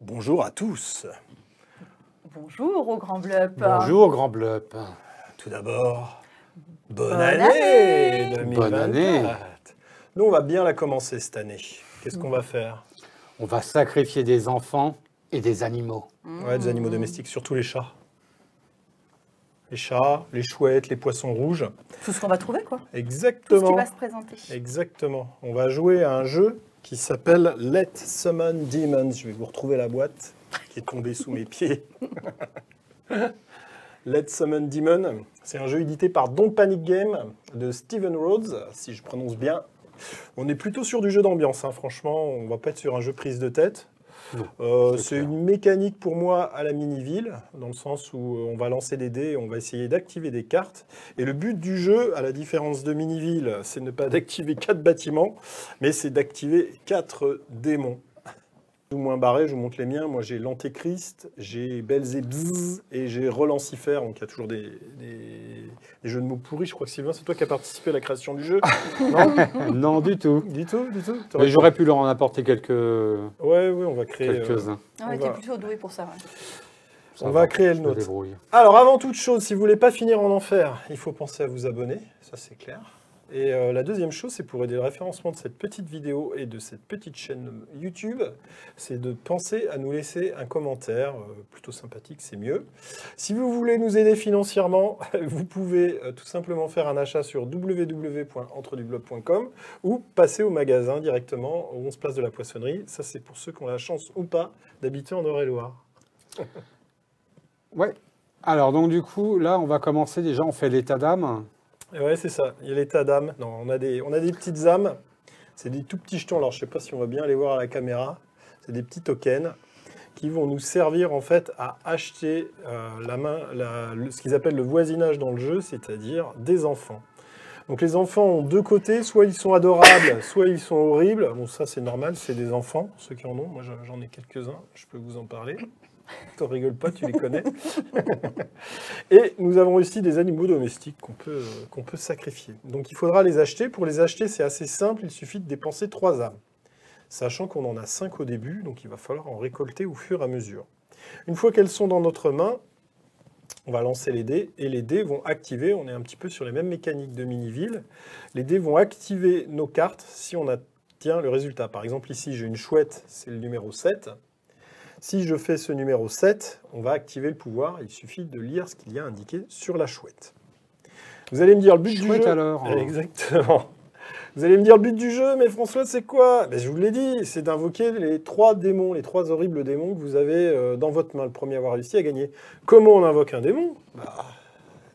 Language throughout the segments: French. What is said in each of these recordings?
Bonjour à tous. Bonjour au Grand Blup. Bonjour Grand Blup. Tout d'abord, bonne Bonne année année. 2024. Bonne année. Nous, on va bien la commencer cette année. Qu'est-ce qu'on va faire? On va sacrifier des enfants et des animaux. Ouais, des animaux domestiques, surtout les chats. Les chats, les chouettes, les poissons rouges. Tout ce qu'on va trouver, quoi. Tout ce Exactement. qui va se présenter. Exactement. On va jouer à un jeu qui s'appelle Let's Summon Demons. Je vais vous retrouver la boîte qui est tombée sous mes pieds. Let's Summon Demon, c'est un jeu édité par Don't Panic Game de Steven Rhodes, si je prononce bien. On est plutôt sur du jeu d'ambiance, hein. Franchement, on va pas être sur un jeu prise de tête. C'est une mécanique pour moi à la mini-ville, dans le sens où on va lancer des dés et on va essayer d'activer des cartes. Et le but du jeu, à la différence de mini-ville, c'est ne pas d'activer 4 bâtiments, mais c'est d'activer 4 démons. Plus ou moins barré, je vous montre les miens. Moi, j'ai l'Antéchrist, j'ai Belzébuth et j'ai Relancifer. Donc, il y a toujours des jeux de mots pourris. Je crois que Sylvain, c'est toi qui as participé à la création du jeu. Non, Non, du tout. du tout, du tout. Mais j'aurais pu leur en apporter quelques... Ouais, on va créer. quelques-uns. Ah ouais, t'es plutôt doué pour ça. Ouais. Ça On va créer le je me nôtre. débrouille. Alors, avant toute chose, si vous voulez pas finir en enfer, il faut penser à vous abonner. Ça, c'est clair. Et la deuxième chose, c'est pour aider le référencement de cette petite vidéo et de cette petite chaîne YouTube, c'est de penser à nous laisser un commentaire plutôt sympathique, c'est mieux. Si vous voulez nous aider financièrement, vous pouvez tout simplement faire un achat sur www.entredubloc.com ou passer au magasin directement au 11 place de la Poissonnerie. Ça, c'est pour ceux qui ont la chance ou pas d'habiter en Eure-et-Loire. Ouais. Alors, donc du coup, là, on va commencer. Déjà, on fait l'état d'âme. Ouais, c'est ça. Il y a l'état d'âme. Non, on a des petites âmes. C'est des tout petits jetons. Alors, je ne sais pas si on va bien les voir à la caméra. C'est des petits tokens qui vont nous servir en fait à acheter ce qu'ils appellent le voisinage dans le jeu, c'est-à-dire des enfants. Donc, les enfants ont deux côtés. Soit ils sont adorables, soit ils sont horribles. Bon, ça, c'est normal. C'est des enfants, ceux qui en ont. Moi, j'en ai quelques-uns. Je peux vous en parler. T'en rigoles pas, tu les connais. Et nous avons aussi des animaux domestiques qu'on peut sacrifier. Donc il faudra les acheter. Pour les acheter, c'est assez simple, il suffit de dépenser 3 âmes. Sachant qu'on en a 5 au début, donc il va falloir en récolter au fur et à mesure. Une fois qu'elles sont dans notre main, on va lancer les dés, et les dés vont activer, on est un petit peu sur les mêmes mécaniques de mini-ville, les dés vont activer nos cartes si on obtient le résultat. Par exemple ici, j'ai une chouette, c'est le numéro 7. Si je fais ce numéro 7, on va activer le pouvoir. Il suffit de lire ce qu'il y a indiqué sur la chouette. Vous allez me dire le but du jeu. Alors. Exactement. Vous allez me dire le but du jeu, mais François, c'est quoi? Je vous l'ai dit, c'est d'invoquer les 3 démons, les 3 horribles démons que vous avez dans votre main. Le premier à avoir réussi à gagner. Comment on invoque un démon?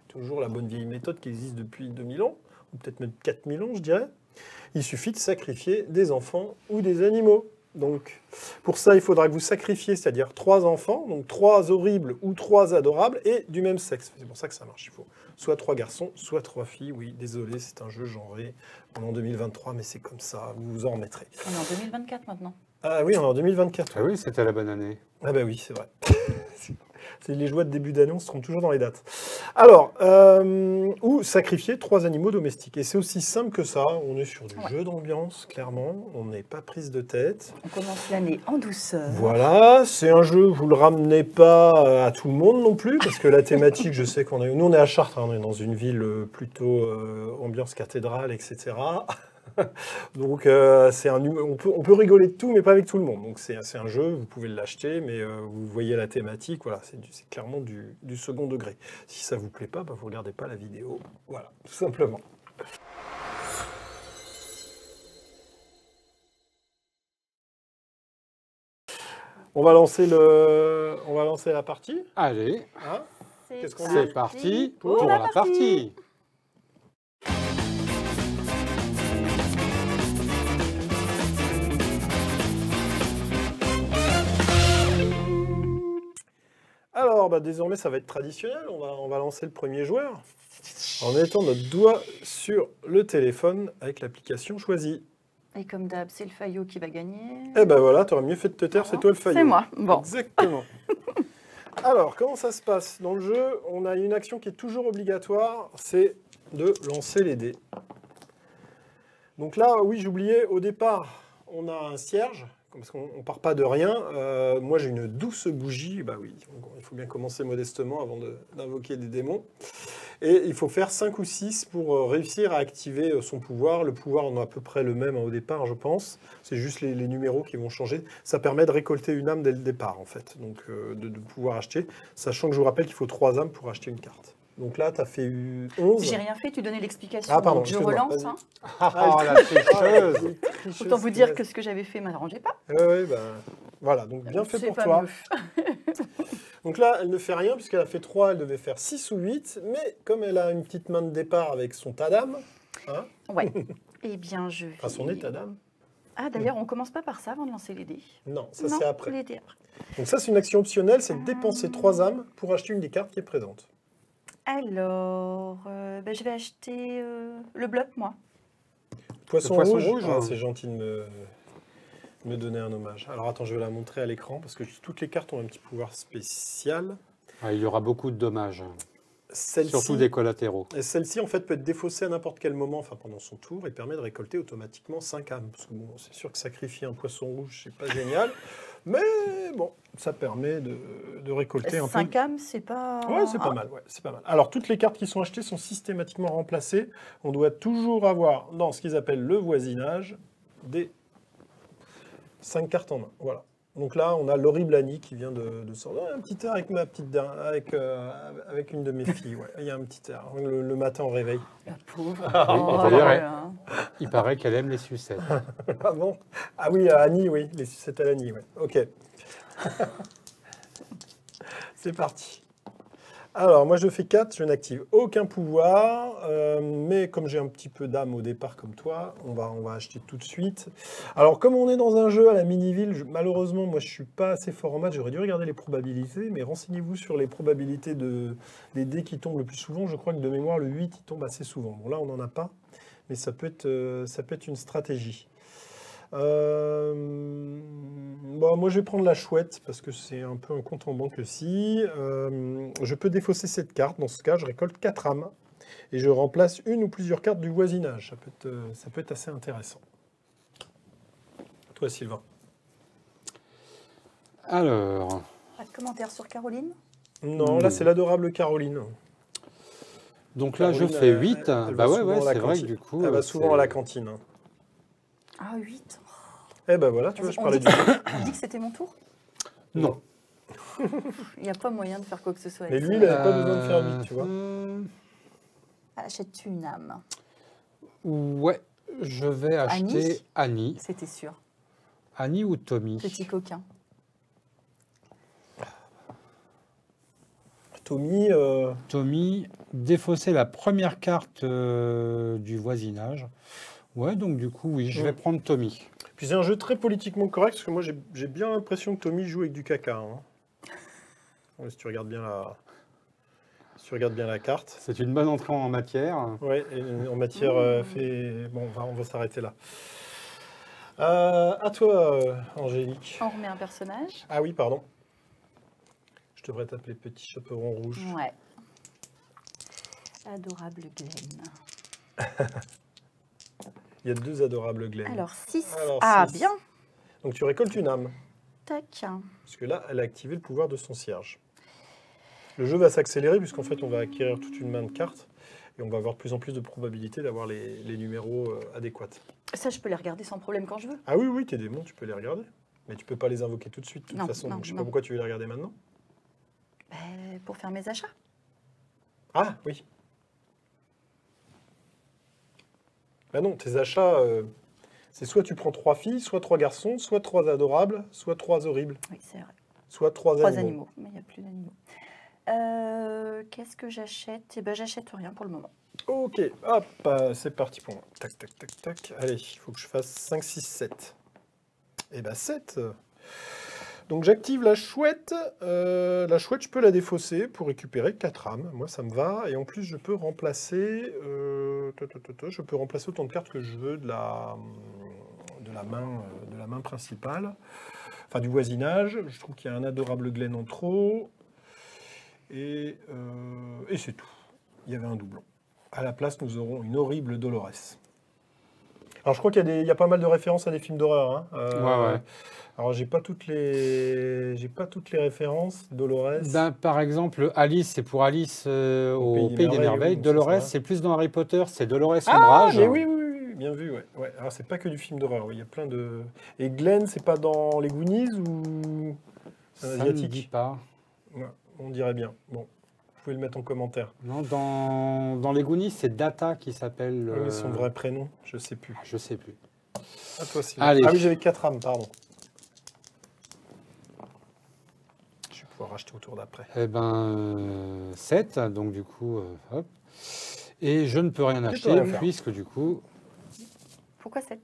Toujours la bonne vieille méthode qui existe depuis 2000 ans, ou peut-être même 4000 ans, je dirais. Il suffit de sacrifier des enfants ou des animaux. Donc, pour ça, il faudra que vous sacrifiiez, c'est-à-dire 3 enfants, donc 3 horribles ou 3 adorables, et du même sexe. C'est pour ça que ça marche. Il faut soit 3 garçons, soit 3 filles. Oui, désolé, c'est un jeu genré. On est en 2023, mais c'est comme ça. Vous vous en remettrez. On est en 2024 maintenant. Ah oui, on est en 2024. Ah oui, c'était la bonne année. Ah bah oui, c'est vrai. C'est les joies de début d'année, on se trompe toujours dans les dates. Alors, ou sacrifier 3 animaux domestiques. Et c'est aussi simple que ça. On est sur du jeu d'ambiance, clairement. On n'est pas prise de tête. On commence l'année en douceur. Voilà, c'est un jeu, vous le ramenez pas à tout le monde non plus, parce que la thématique, je sais qu'on est... Nous, on est à Chartres, hein, on est dans une ville plutôt ambiance cathédrale, etc. Donc, on peut rigoler de tout, mais pas avec tout le monde. Donc, c'est un jeu, vous pouvez l'acheter, mais vous voyez la thématique, voilà, c'est clairement du second degré. Si ça vous plaît pas, vous regardez pas la vidéo. Voilà, tout simplement. On va lancer la partie. Allez, Hein? Qu'est-ce qu'on c'est parti pour la partie. Alors, désormais, ça va être traditionnel. On va lancer le premier joueur en mettant notre doigt sur le téléphone avec l'application choisie. Et comme d'hab, c'est le Fayot qui va gagner. Eh ben voilà, t'aurais mieux fait de te taire, c'est toi le Fayot. C'est moi. Bon. Exactement. Alors, comment ça se passe? Dans le jeu, on a une action qui est toujours obligatoire, c'est de lancer les dés. Donc là, oui, j'oubliais, au départ, on a un cierge, parce qu'on ne part pas de rien. Moi, j'ai une douce bougie. Bah oui, il faut bien commencer modestement avant d'invoquer des démons. Et il faut faire 5 ou 6 pour réussir à activer son pouvoir. Le pouvoir, on a à peu près le même au départ, je pense. C'est juste les numéros qui vont changer. Ça permet de récolter une âme dès le départ, en fait. Donc, de pouvoir acheter. Sachant que je vous rappelle qu'il faut 3 âmes pour acheter une carte. Donc là, tu as fait 11. J'ai rien fait, tu donnais l'explication. Ah, pardon, donc je excuse-moi, relance. vas-y. Hein. Oh, la tricheuse. Autant vous dire que ce que j'avais fait m'arrangeait pas. Oui, ben, voilà, donc bien fait C'est pour pas toi. mieux. Donc là, elle ne fait rien, puisqu'elle a fait 3, elle devait faire 6 ou 8, mais comme elle a une petite main de départ avec son tas d'âme, hein, Ouais. Eh bien, je vais... enfin son état d'âme, Ah, d'ailleurs, on commence pas par ça avant de lancer les dés. non, ça Non, c'est après. les dés après. Donc ça, c'est une action optionnelle, c'est de dépenser 3 âmes pour acheter une des cartes qui est présente. Alors, je vais acheter le bloc, moi. Poisson, poisson rouge, rouge, ah, hein. c'est gentil de me donner un hommage. Alors attends, je vais la montrer à l'écran, parce que toutes les cartes ont un petit pouvoir spécial. Ah, il y aura beaucoup de dommages, Celle-ci, surtout des collatéraux. celle-ci, en fait, peut être défaussée à n'importe quel moment, enfin pendant son tour, et permet de récolter automatiquement 5 âmes. Parce que bon, c'est sûr que sacrifier un poisson rouge, c'est pas génial, mais bon, ça permet de récolter un peu. 5 âmes, c'est pas... Ouais, c'est pas mal, ouais, c'est pas mal. Alors, toutes les cartes qui sont achetées sont systématiquement remplacées. On doit toujours avoir, dans ce qu'ils appellent le voisinage, des 5 cartes en main. Voilà. Donc là, on a l'horrible Annie qui vient de sortir. Un petit air avec ma petite avec une de mes filles. Ouais. Il y a un petit air le matin au réveil. La pauvre. Oui, Oh, d'ailleurs, là. Il paraît qu'elle aime les sucettes. Ah bon? Ah oui, Annie, oui, les sucettes à l'Annie, ouais. Ok. C'est parti. Alors, moi, je fais 4, je n'active aucun pouvoir, mais comme j'ai un petit peu d'âme au départ comme toi, on va acheter tout de suite. Alors, comme on est dans un jeu à la mini-ville, malheureusement, moi, je ne suis pas assez fort en maths, j'aurais dû regarder les probabilités, mais renseignez-vous sur les probabilités des dés qui tombent le plus souvent. Je crois que de mémoire, le 8, il tombe assez souvent. Bon, là, on n'en a pas, mais ça peut être une stratégie. Bon, moi je vais prendre la chouette parce que c'est un peu un compte en banque aussi. Je peux défausser cette carte. Dans ce cas, je récolte 4 âmes et je remplace une ou plusieurs cartes du voisinage. Ça peut être assez intéressant. Toi, Sylvain. Alors, Pas de commentaires sur Caroline? Non, là c'est l'adorable Caroline. donc là, je Caroline, fais elle 8. va Bah ouais, souvent à la c'est vrai que cantine. du coup... Elle va souvent à la cantine. Ah, 8. Eh ben voilà, tu vois, je On parlais dit, du... on dit que c'était mon tour? Non. Il n'y a pas moyen de faire quoi que ce soit. Mais avec lui, ça. il n'avait pas besoin de faire 8, tu vois. Achètes-tu une âme? Ouais, je vais acheter Annie. C'était sûr. Annie ou Tommy? Petit coquin. Tommy, Tommy, défausser la première carte du voisinage. Ouais, donc du coup, oui, je vais prendre Tommy. puis c'est un jeu très politiquement correct, parce que moi j'ai bien l'impression que Tommy joue avec du caca. Hein. Ouais, si tu regardes bien la carte. C'est une bonne entrée en matière. Ouais, et en matière bon, on va s'arrêter là. À toi, Angélique. On remet un personnage. Ah oui, pardon. Je devrais t'appeler Petit Chaperon Rouge. Ouais. Adorable Glenn. Il y a 2 adorables Glenn. Alors, 6. Alors, Ah, 6. bien. Donc tu récoltes une âme, Tac. parce que là, elle a activé le pouvoir de son cierge. Le jeu va s'accélérer, puisqu'en fait, on va acquérir toute une main de cartes, et on va avoir de plus en plus de probabilités d'avoir les numéros adéquats. Ça, je peux les regarder sans problème quand je veux. Ah oui, oui, tes démons, tu peux les regarder. Mais tu peux pas les invoquer tout de suite, de toute Non, façon. non, Donc je sais non. pas pourquoi tu veux les regarder maintenant. Pour faire mes achats. Ah, oui. Bah non, tes achats, c'est soit tu prends 3 filles, soit 3 garçons, soit 3 adorables, soit 3 horribles, Oui, c'est vrai. soit 3 3 animaux. animaux. Mais il n'y a plus d'animaux. Qu'est-ce que j'achète? Eh ben, j'achète rien pour le moment. Ok, hop, c'est parti pour moi. Tac, tac, tac, tac. Allez, il faut que je fasse 5, 6, 7. Et bah 7. Donc j'active la chouette. La chouette, je peux la défausser pour récupérer 4 âmes. Moi, ça me va. Et en plus, je peux remplacer... je peux remplacer autant de cartes que je veux de la main principale. Enfin, du voisinage. Je trouve qu'il y a un adorable Glenn en trop. Et c'est tout. Il y avait un doublon. À la place, nous aurons une horrible Dolores. Alors, je crois qu'il y a pas mal de références à des films d'horreur. Hein. Ouais. Alors, j'ai pas toutes les références. Dolores. Ben, par exemple, Alice, c'est pour Alice au Pays des Merveilles. oui, Dolores, ça. c'est plus dans Harry Potter, c'est Dolores Ah, Ombrage. mais oui, bien vu, ouais. Alors, c'est pas que du film d'horreur, oui, il y a plein de... Et Glenn, c'est pas dans les Goonies ou... C'est un Ça ne asiatique? dit pas. Ouais, on dirait bien. Bon, vous pouvez le mettre en commentaire. Non, dans les Goonies, c'est Data qui s'appelle... Oui, mais son vrai prénom, je sais plus. Je sais plus. À toi, Sylvain. Allez. Ah oui, j'avais 4 âmes, pardon. Je vais pouvoir racheter au tour d'après. Eh ben, 7, donc du coup, hop. Et je ne peux rien peux acheter, rien faire. puisque du coup... Pourquoi 7?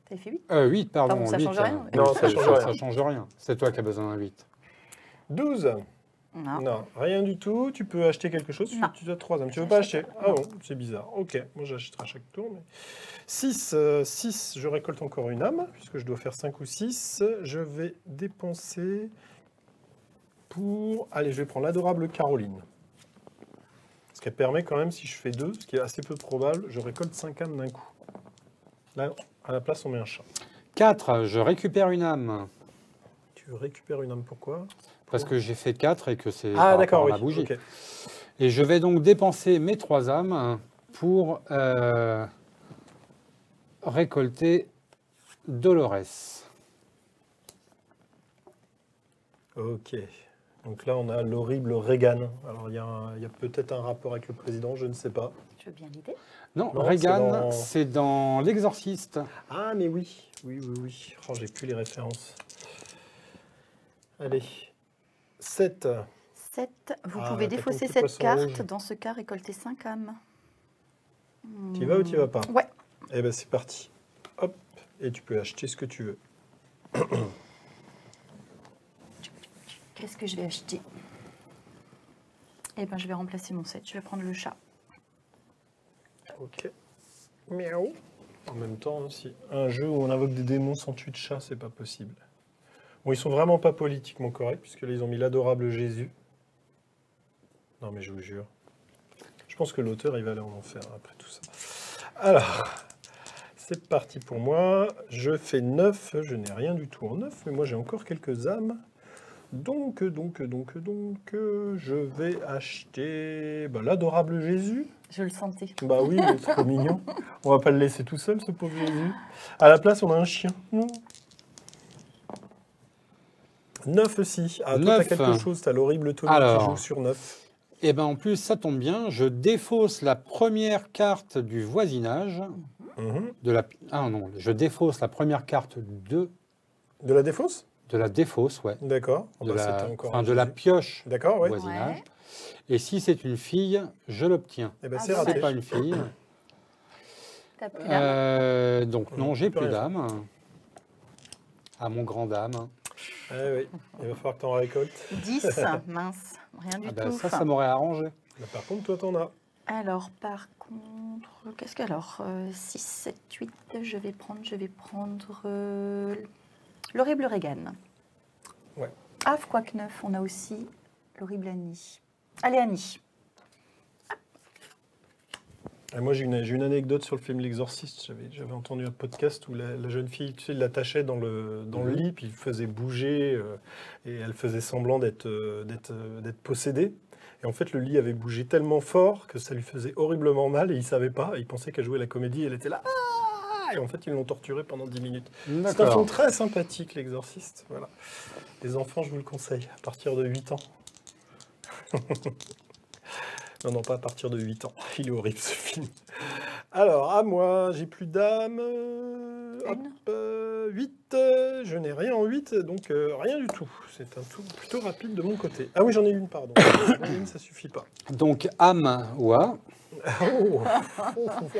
T'avais fait 8? 8, pardon. Pardon, ça 8, change rien. Non, ça change rien. Ça change rien. C'est toi qui as besoin d'un 8. 12. Non. Non, rien du tout. Tu peux acheter quelque chose. Non. Tu as 3 âmes. Tu veux pas acheter? Ah bon, c'est bizarre. Ok, moi j'achèterai à chaque tour. Mais... 6, je récolte encore une âme, puisque je dois faire 5 ou 6. Je vais dépenser pour... Allez, je vais prendre l'adorable Caroline. Ce qui permet quand même, si je fais 2, ce qui est assez peu probable, je récolte 5 âmes d'un coup. Là, à la place, on met un chat. 4, je récupère une âme. Tu récupères une âme, pourquoi? Parce que j'ai fait 4 et que c'est Ah, par rapport d'accord, à oui. ma bougie. Ok. Et je vais donc dépenser mes 3 âmes pour récolter Dolores. Ok. Donc là, on a l'horrible Reagan. Alors, il y a peut-être un rapport avec le président, je ne sais pas. Tu veux bien l'idée? Non, Non, Reagan, c'est dans L'Exorciste. Ah, mais oui. Oui. Oh, j'ai plus les références. Allez. 7. 7. Vous Ah, pouvez t'as défausser ton petit cette poisson carte. rouge. Dans ce cas, récolter 5 âmes. Tu y vas ou tu y vas pas? Ouais. Eh ben, c'est parti. Hop. Et tu peux acheter ce que tu veux. Qu'est-ce que je vais acheter? Eh ben, je vais remplacer mon 7. Je vais prendre le chat. Ok. Miaou. En même temps, si un jeu où on invoque des démons sans tuer de chat, c'est pas possible. Bon, ils sont vraiment pas politiquement corrects, puisque là, ils ont mis l'adorable Jésus. Non, mais je vous jure. Je pense que l'auteur, il va aller en enfer après tout ça. Alors, c'est parti pour moi. Je fais 9. Je n'ai rien du tout en 9, mais moi, j'ai encore quelques âmes. Donc, je vais acheter l'adorable Jésus. Je le sentais. Bah oui, il est trop mignon. On va pas le laisser tout seul, ce pauvre Jésus. À la place, on a un chien. 9 aussi. Ah, toi, t'as 9. quelque chose. T'as l'horrible Tommy Alors. qui joue sur 9. Et bien en plus, ça tombe bien, je défausse la première carte du voisinage. Ah non, je défausse la première carte De la défausse? de la défausse, ouais. D'accord. Oh, De, bah, la, c'était encore enfin, un de la Jésus. pioche D'accord, ouais. voisinage. Ouais. Et si c'est une fille, je l'obtiens. Eh ben, Ah, c'est dommage. C'est raté. pas une fille. T'as plus d'âme? Donc non, j'ai plus plus rien. d'âme. À mon grand dame. Eh oui, il va falloir que t'en récoltes. 10. Mince. Rien du Ah ben, tout. ça m'aurait arrangé. Bah, par contre, toi, t'en as. Alors, par contre, qu'est-ce que alors 6, 7, 8, je vais prendre l'horrible Reagan. Ouais. Ah, quoique 9, on a aussi l'horrible Annie. Allez, Annie. Et moi, j'ai une anecdote sur le film L'Exorciste. J'avais entendu un podcast où la jeune fille, tu sais, il l'attachait dans le lit, puis il le faisait bouger, et elle faisait semblant d'être possédée. Et en fait, le lit avait bougé tellement fort que ça lui faisait horriblement mal, et il savait pas. Il pensait qu'elle jouait la comédie, et elle était là. Ah, et en fait, ils l'ont torturée pendant 10 minutes. C'est un film D'accord. très sympathique, L'Exorciste. Voilà. Les enfants, je vous le conseille, à partir de 8 ans. Non, pas à partir de 8 ans. Il est horrible, ce film. Alors, à moi, j'ai plus d'âme. Hop, 8. Je n'ai rien en 8, donc rien du tout. C'est un tour plutôt rapide de mon côté. Ah oui, j'en ai une, pardon. J'en ai une, ça suffit pas. Donc âme, ouah. Oh,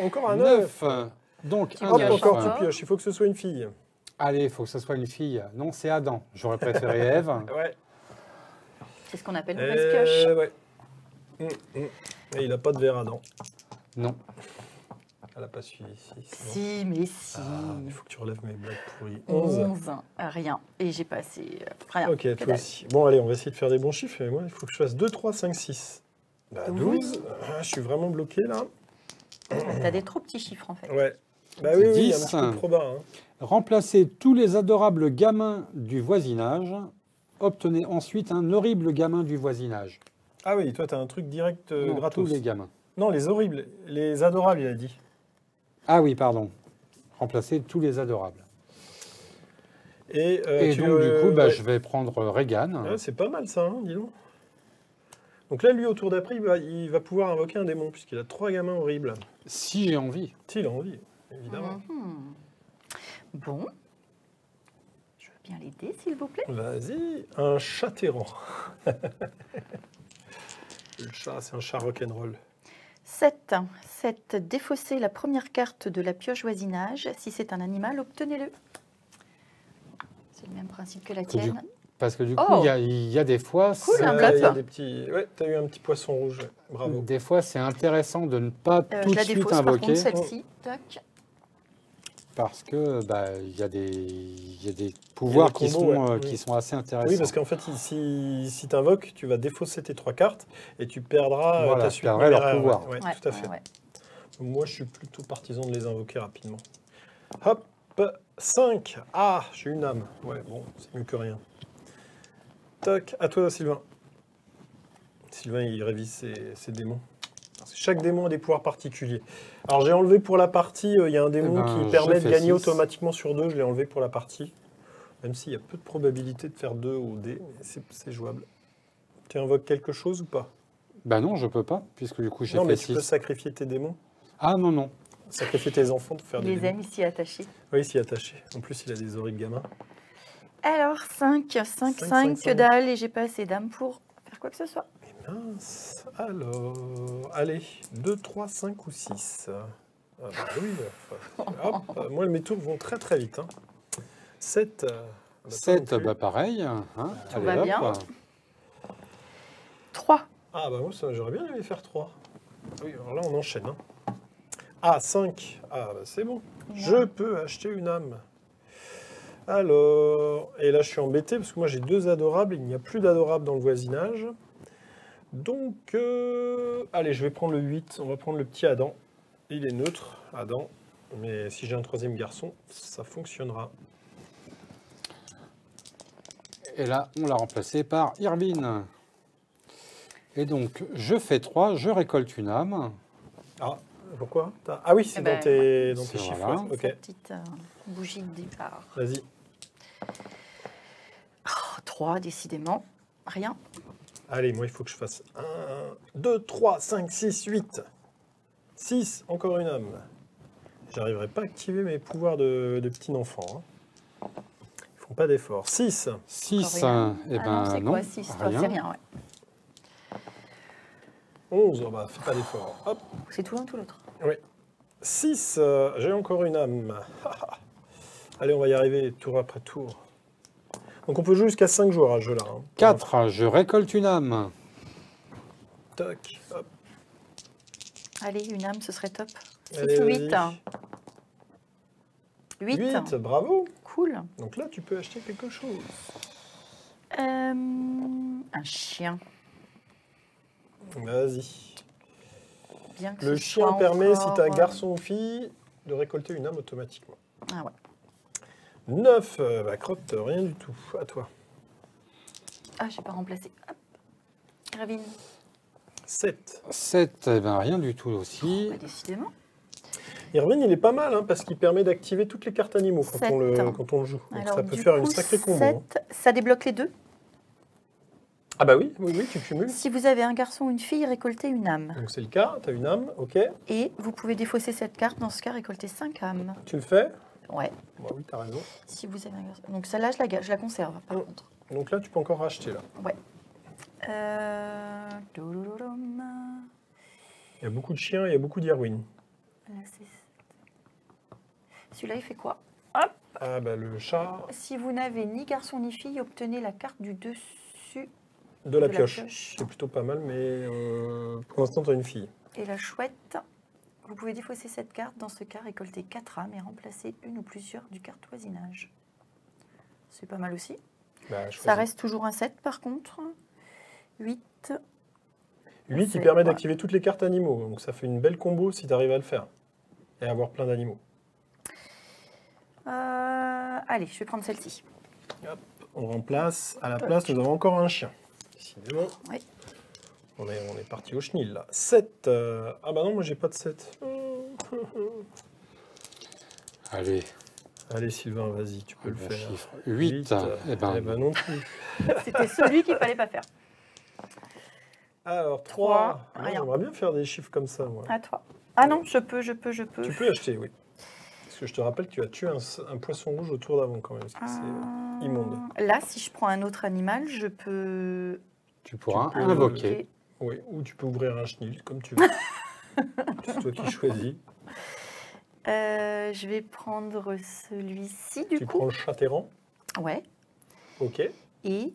encore un 9. 9. Donc un Hop, pioche 9. encore tu pioches. Il faut que ce soit une fille. Allez, il faut que ce soit une fille. Non, c'est Adam. J'aurais préféré Ève. Ouais. C'est ce qu'on appelle une mauvaise pioche. Ouais. Et il n'a pas de verre à dents. Non. Elle n'a pas suivi. Si, mais si. Il faut que tu relèves mes blagues pourries. 11. Rien. Et j'ai passé rien. Ok, toi aussi. Bon, allez, on va essayer de faire des bons chiffres. Mais moi, il faut que je fasse 2, 3, 5, 6. 12. Je suis vraiment bloqué, là. T'as des trop petits chiffres, en fait. Ouais. Bah oui, il y a un 10. petit peu de proba. Hein. Remplacez tous les adorables gamins du voisinage. Obtenez ensuite un horrible gamin du voisinage. Ah oui, toi, t'as un truc direct Non, gratos. tous les gamins. Non, les horribles. Les adorables, il a dit. Ah oui, pardon. Remplacez tous les adorables. Et donc, du coup, je vais prendre Regan. Ouais, c'est pas mal, ça, hein, dis donc. Donc là, lui, au tour d'après, il va pouvoir invoquer un démon, puisqu'il a 3 gamins horribles. Si j'ai envie. S'il a envie, évidemment. Bon. Je veux bien l'aider, s'il vous plaît. Vas-y, un chat errant. Le chat, c'est un chat rock'n'roll. 7. 7. Défaussez la première carte de la pioche voisinage. Si c'est un animal, obtenez-le. C'est le même principe que la tienne. Parce que du coup, il y a des fois... Cool, un il y a bluff. des petits... Ouais, t'as eu un petit poisson rouge. Bravo. Des fois, c'est intéressant de ne pas tout de suite par invoquer. contre, celle-ci. Tac. Parce que il y a des pouvoirs qui sont assez intéressants. Oui, parce qu'en fait, si tu invoques, tu vas défausser tes 3 cartes et tu perdras ta suite perdrais leur numéraire. pouvoir. Ouais, tout à fait. Ouais. Moi, je suis plutôt partisan de les invoquer rapidement. Hop, 5. Ah, j'ai une âme. Ouais, bon, c'est mieux que rien. Toc, à toi, Sylvain. Sylvain, il révise ses démons. Chaque démon a des pouvoirs particuliers. Alors, j'ai enlevé pour la partie, il y a un démon qui permet de gagner automatiquement sur 2. Je l'ai enlevé pour la partie. Même s'il y a peu de probabilité de faire 2 au dé, mais c'est jouable. Tu invoques quelque chose ou pas? Bah non, je peux pas, puisque du coup, j'ai fait 6. Non, mais tu peux sacrifier tes démons. Ah non, non. Sacrifier tes enfants pour faire des Les démons. amis s'y attachés. Oui, s'y attacher. En plus, il a des horribles gamins. Alors, 5, que dalle, et j'ai pas assez d'âme pour faire quoi que ce soit. Mais mince. Alors, allez, 2, 3, 5 ou 6. Ah bah oui, hop, moi, mes tours vont très très vite. Hein. 7. 7, pareil. Hein. Tout va bien. 3. Ah bah moi, j'aurais bien aimé faire 3. Oui, alors là, on enchaîne. Hein. Ah, 5. Ah bah c'est bon. Je peux acheter une âme. Alors, et là je suis embêté parce que moi j'ai 2 adorables, il n'y a plus d'adorables dans le voisinage. Donc, allez, je vais prendre le 8, on va prendre le petit Adam. Il est neutre, Adam, mais si j'ai un 3e garçon, ça fonctionnera. Et là, on l'a remplacé par Irvine. Et donc, je fais 3, je récolte une âme. Ah, pourquoi? Ah oui, c'est dans tes chiffres. Voilà. Ouais. Ok. Petite bougie de départ. Vas-y. 3, décidément. Rien. Allez, moi, il faut que je fasse 1, 2, 3, 5, 6, 8. 6, encore une âme. J'arriverai pas à activer mes pouvoirs de petit enfant. Hein. Ils font pas d'effort. 6. 6, eh ben c'est non. Quoi, 6, toi, c'est rien, ouais. 11, bah, fais pas d'effort. Hop. C'est tout l'un, tout l'autre. Oui. 6, j'ai encore une âme. Allez, on va y arriver tour après tour. Donc on peut jouer jusqu'à 5 joueurs à ce jeu-là. Hein. 4, je récolte une âme. Toc, hop. Allez, une âme, ce serait top. 6 Allez, ou 8. 8, bravo. Cool. Donc là, tu peux acheter quelque chose. Un chien. Vas-y. Bien que Le ce chien soit permet, si encore, tu as garçon ou fille, de récolter une âme automatiquement. Ah ouais. 9, bah crotte, rien du tout. À toi. Ah, j'ai pas remplacé. Hop. Ravine. 7. 7, eh ben, rien du tout aussi. Bah, décidément. Irvine, il est pas mal, hein, parce qu'il permet d'activer toutes les cartes animaux quand on le joue. Donc alors, ça peut du faire coup, une sacrée combo. 7, Hein. ça débloque les 2. Ah bah oui, tu cumules. Si vous avez un garçon ou une fille, récoltez une âme. Donc c'est le cas, tu as une âme, ok. Et vous pouvez défausser cette carte, dans ce cas, récolter 5 âmes. Tu le fais? Ouais. Bah oui, tu as raison. Si vous avez un garçon. Donc celle-là, je la conserve, par contre. Donc là, tu peux encore racheter, là. Ouais. Il y a beaucoup de chiens, il y a beaucoup d'Irwin. Celui-là, il fait quoi? Ah bah le chat Si vous n'avez ni garçon ni fille, obtenez la carte du dessus. de la pioche. C'est plutôt pas mal, mais pour l'instant, tu as une fille. Et la chouette, Vous pouvez défausser cette carte. Dans ce cas, récolter 4 âmes et remplacer une ou plusieurs du carte voisinage. C'est pas mal aussi. Bah, Ça reste toujours un 7 par contre. 8. 8, il permet d'activer toutes les cartes animaux. Donc ça fait une belle combo si tu arrives à le faire. Et avoir plein d'animaux. Allez, je vais prendre celle-ci. Hop, on remplace. À la place, nous avons encore un chien. Décidément. Oui. On est parti au chenil là. 7. Ah bah non, moi j'ai pas de 7. Allez, Allez Sylvain, vas-y, tu peux le bon faire. chiffre. 8. Eh ben non plus. C'était celui qu'il fallait pas faire. Alors 3, 3. rien. J'aimerais bien faire des chiffres comme ça, moi. À toi. Ah non, je peux. Tu peux acheter, oui. Parce que je te rappelle que tu as tué un poisson rouge au tour d'avant quand même. Parce que c'est immonde. Là, si je prends un autre animal, je peux... Tu pourras peux invoquer. Oui, ou tu peux ouvrir un chenil, comme tu veux. C'est toi qui choisis. Je vais prendre celui-ci, du Tu coup. prends le chat errant. Ouais. Ok. Et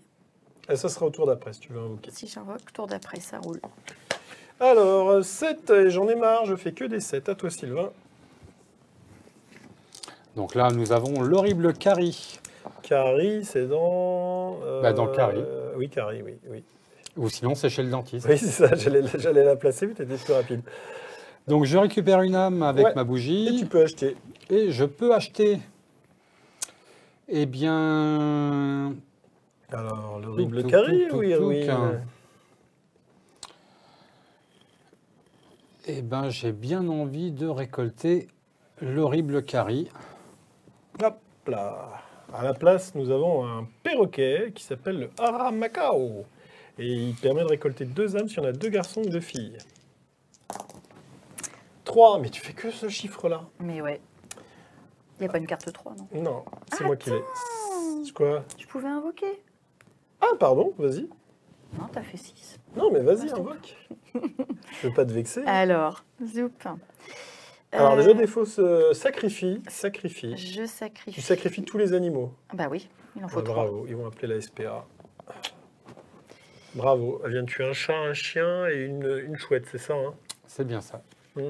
Et ça sera au tour d'après si tu veux invoquer. si j'invoque, tour d'après, ça roule. Alors, 7, j'en ai marre, je fais que des 7. À toi Sylvain. Donc là, nous avons l'horrible Carrie. Carrie, c'est dans... Dans Carrie. Oui, Carrie, oui. Oui, Ou sinon, c'est chez le dentiste. oui c'est ça, j'allais la placer, mais tu étais plus rapide. Donc je récupère une âme avec Ouais. ma Et bougie. tu peux acheter. Et je peux acheter. Eh bien. Alors, l'horrible Touc, Carrie, touc, oui, touc, oui. touc. Eh bien, j'ai bien envie de récolter l'horrible Carrie. Hop là. À la place, nous avons un perroquet qui s'appelle le Aramacao. Et il permet de récolter 2 âmes si on a 2 garçons ou 2 filles. 3, mais tu fais que ce chiffre-là. Mais ouais. Il n'y a pas une carte 3, non? Non, c'est moi qui l'ai. C'est quoi? Tu pouvais invoquer? Ah, pardon, vas-y. Non, t'as fait 6. Non, mais vas-y, Ah, invoque. Je veux pas te vexer. Alors, zoup. Alors, déjà, des fausses sacrifie. Je sacrifie. Tu sacrifies tous les animaux. Bah oui, il en faut Ouais, 3. bravo, ils vont appeler la SPA. Bravo, elle vient de tuer un chat, un chien et une chouette, c'est ça, hein? C'est bien ça. Mm.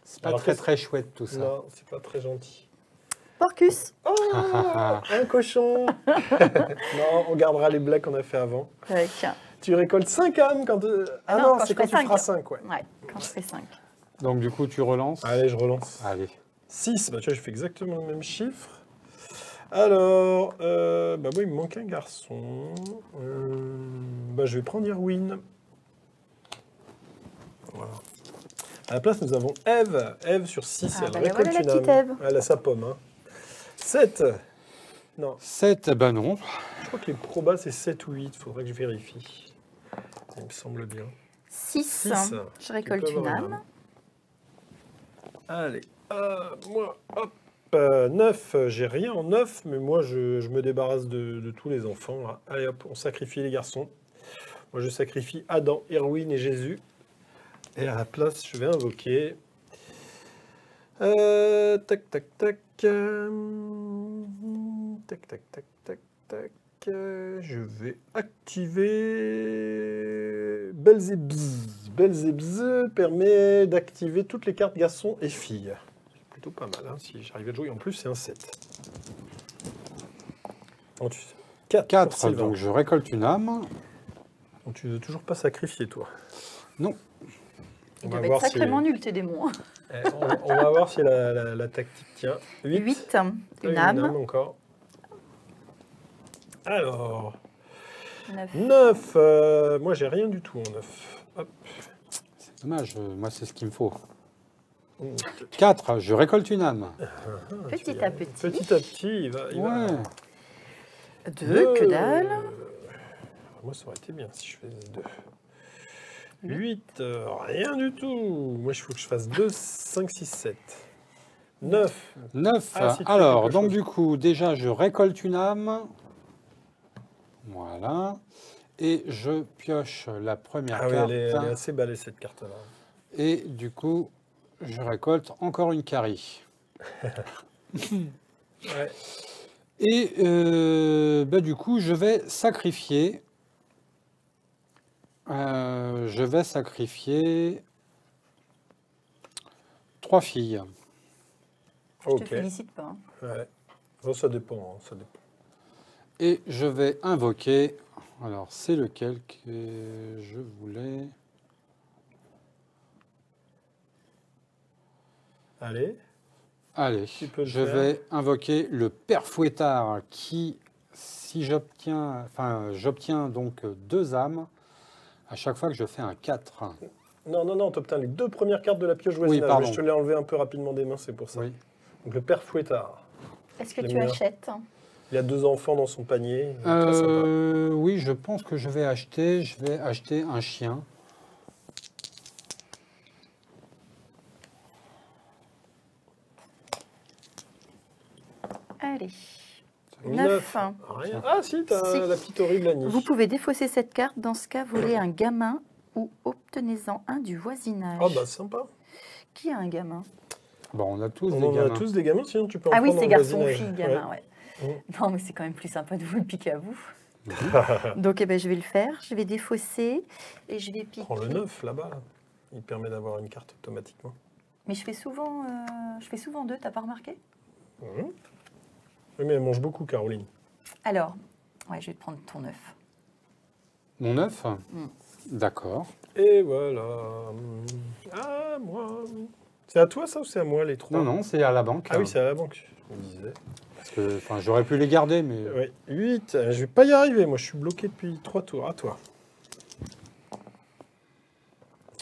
C'est pas Alors, très qu'est-ce- très chouette tout ça. Non, c'est pas très gentil. Porcus. Oh, un cochon. Non, on gardera les blagues qu'on a fait avant. Avec... Tu récoltes 5 âmes quand... Ah non, non, quand c'est je quand fais tu feras 5. 5, ouais. Ouais, quand je fais 5. Donc du coup, tu relances. Allez, je relance. Allez. 6, bah tu vois, je fais exactement le même chiffre. Alors, bah moi, il me manque un garçon. Bah, je vais prendre Irwin. Voilà. À la place, nous avons Eve. Eve sur 6, Ah, elle bah, la récolte voilà, la une petite âme. Ève. Elle a sa pomme. Hein. 7. Non, 7, ben non. je crois que les probas, c'est 7 ou 8. Il faudrait que je vérifie. Il me semble bien. 6. 6. Je récolte une âme. Allez, moi, hop. 9, j'ai rien en 9, mais moi, je me débarrasse de tous les enfants. Là. Allez, hop, on sacrifie les garçons. Moi, je sacrifie Adam, Erwin et Jésus. Et à la place, je vais invoquer... tac, tac, tac. Tac, tac, tac, tac, tac. Je vais activer... Belzébz. Belzébz permet d'activer toutes les cartes garçons et filles. C'est plutôt pas mal, hein, si j'arrive à le jouer. En plus, c'est un 7. 4, donc je récolte une âme. Donc, tu veux toujours pas sacrifier, toi. Non. Il On va devait voir être si- sacrément nul, tes démons. on va voir si la tactique tient. 8. Une Ah, âme. encore. Alors, 9. 9. Moi, j'ai rien du tout en 9. Hop. C'est dommage, moi c'est ce qu'il me faut. Mmh. 4, je récolte une âme. Petit Tu y à arrives. petit. Petit à petit, il va. Ouais. 2, que dalle. Moi, ça aurait été bien si je faisais 2. 8, rien du tout. Moi, il faut que je fasse 2, 5, 6, 7. 9. 9. Ah, si tu fais Alors, quelque donc chose. du coup, déjà, je récolte une âme. Voilà. Et je pioche la première Ah oui, carte. elle est assez balèze, cette carte-là. Et du coup, je récolte encore une Carrie. Ouais. Et bah, du coup, je vais sacrifier. 3 filles. Je te Ok. félicite pas. Hein. Ouais. Bon, ça dépend, hein, ça dépend. Et je vais invoquer. Alors, c'est lequel que je voulais? Allez. Allez, Tu peux le je faire. vais invoquer le Père Fouettard qui, si j'obtiens donc 2 âmes à chaque fois que je fais un 4. Non, t'obtiens les 2 premières cartes de la pioche Oui, voisinage. pardon. Mais je te l'ai enlevé un peu rapidement des mains, c'est pour ça. Oui. Donc le père Fouettard. Est-ce que J'aime tu bien. achètes? Il a 2 enfants dans son panier. Très sympa. Oui, je pense que je vais acheter un chien. Allez. 9. 9. Rien. Ah si, t'as Si. la petite horrible Annie. Vous pouvez défausser cette carte. Dans ce cas, voler un gamin ou obtenez-en un du voisinage. Ah bah sympa. Qui a un gamin? Bon, on a tous On des en a gamins. tous des gamins, sinon tu peux en Ah oui, prendre c'est en garçon ou voisinage. fille, gamin, ouais. Non, mais c'est quand même plus sympa de vous le piquer à vous. Donc, eh ben, je vais le faire. Je vais défausser et je vais piquer. Prends le 9 là-bas. Là. Il permet d'avoir une carte automatiquement. Mais je fais souvent 2, t'as pas remarqué? Mhm. Oui, mais elle mange beaucoup, Caroline. Alors, ouais, je vais te prendre ton 9. Mon 9 Mm. D'accord. Et voilà. Ah, moi. C'est à toi ça ou c'est à moi les 3? Non, non, c'est à la banque. Ah oui, c'est à la banque, je me disais. Parce que, enfin, j'aurais pu les garder, mais... Ouais. 8. Je vais pas y arriver, moi je suis bloqué depuis 3 tours. À toi.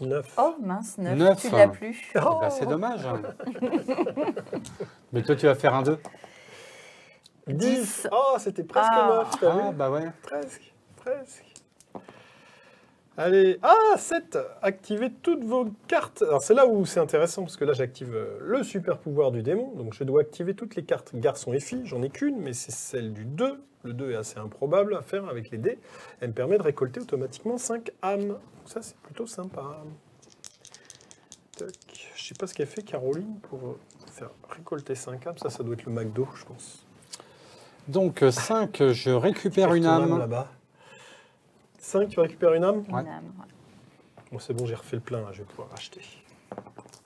9. Oh mince, 9, 9. tu l'as plus. Eh ben, c'est dommage. Mais toi, tu vas faire un 2. 10. Oh, c'était presque Ah. 9, t'as Ah, vu? bah ouais. Presque, presque. Allez, ah, 7. Activez toutes vos cartes. Alors, c'est là où c'est intéressant, parce que là, j'active le super pouvoir du démon. Donc, je dois activer toutes les cartes garçon et fille. J'en ai qu'une, mais c'est celle du 2. Le 2 est assez improbable à faire avec les dés. Elle me permet de récolter automatiquement 5 âmes. Donc, ça, c'est plutôt sympa. Tac. Je sais pas ce qu'elle fait, Caroline, pour faire récolter 5 âmes. Ça doit être le McDo, je pense. Donc, 5, je récupère une Ton âme. là-bas. 5, tu récupères une âme? Une Ouais. âme, ouais. Bon, c'est bon, j'ai refait le plein, là, je vais pouvoir acheter.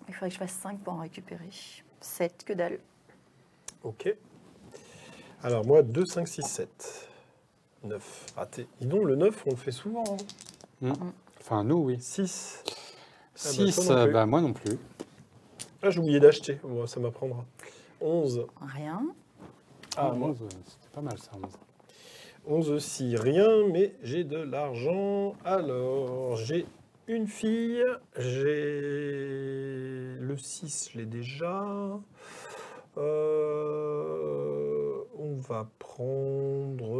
Il faudrait que je fasse 5 pour en récupérer. 7, que dalle. Ok. Alors, moi, 2, 5, 6, 7. 9. Raté. Dis donc, le 9, on le fait souvent. Hein. Enfin, nous, oui. 6. 6, toi non plus. bah, moi non plus. Ah, j'ai oublié d'acheter. Bon, ça m'apprendra. 11. Rien. Ah, moi. 11, c'était pas mal ça, 11. 11 aussi, rien, mais j'ai de l'argent. Alors, j'ai une fille. J'ai le 6, je l'ai déjà. On va prendre